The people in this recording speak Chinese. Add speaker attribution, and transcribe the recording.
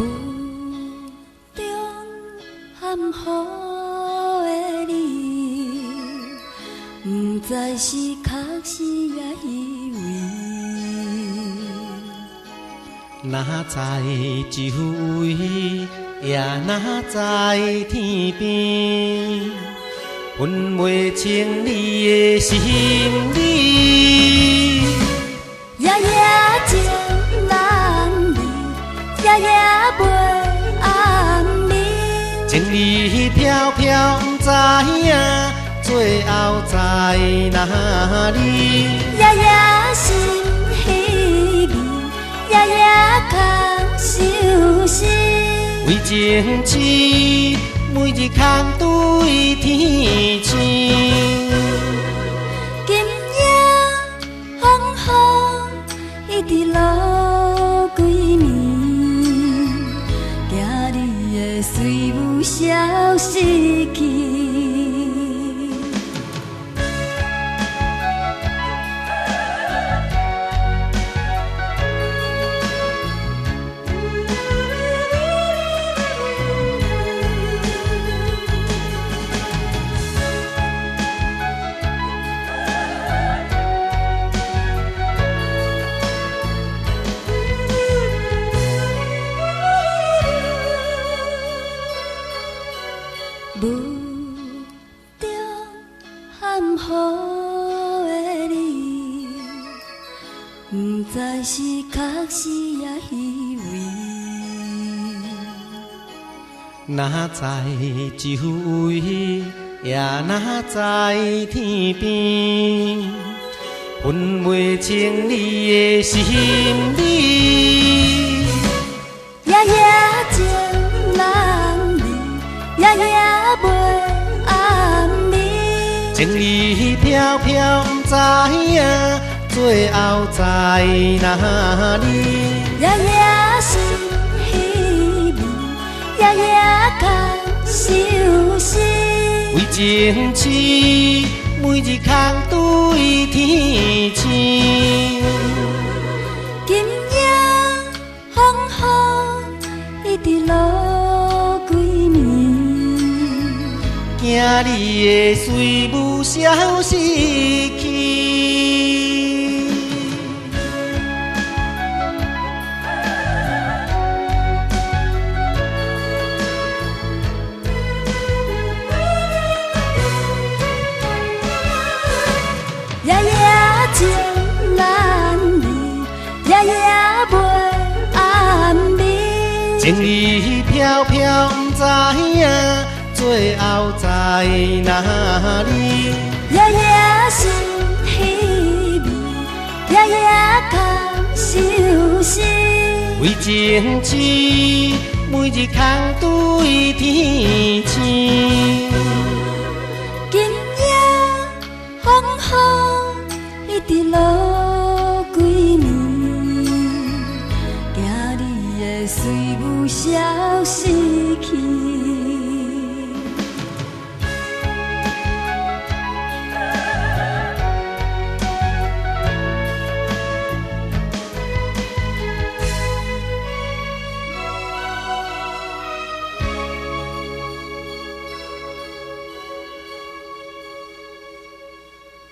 Speaker 1: 雾中含雨的你，不知是确实也以为。
Speaker 2: 哪知一位，也哪知天边，分袂清你的心理。
Speaker 1: 夜夜情人离，夜夜袂暗暝。
Speaker 2: 情意飘飘，不知影，最后在哪里？
Speaker 1: 夜夜心稀微，夜夜空相思。
Speaker 2: 为情痴，每日空对天星。
Speaker 1: 今夜风雨一直落几年，惊你的随雾消失去。雾中含雨的你，不知是确实也以为。
Speaker 2: 哪知一位，也哪知天边，分袂清你的心理。
Speaker 1: 夜夜情人离，夜夜袂暗暝。
Speaker 2: 情意飘飘，不知影，最后在哪里？
Speaker 1: 夜夜心稀微，夜夜空相思。
Speaker 2: 为情痴，每日空对天星。
Speaker 1: 今夜风雨一直落几年，
Speaker 2: 惊你的随雾消失去。
Speaker 1: 夜夜情人离，夜夜袂暗暝。
Speaker 2: 情意飘飘，不知影，最后在哪里？
Speaker 1: 夜夜心稀微，夜夜空相思。
Speaker 2: 为情痴，每日空对天星。
Speaker 1: 今夜风雨一直落几年，惊你的随雾消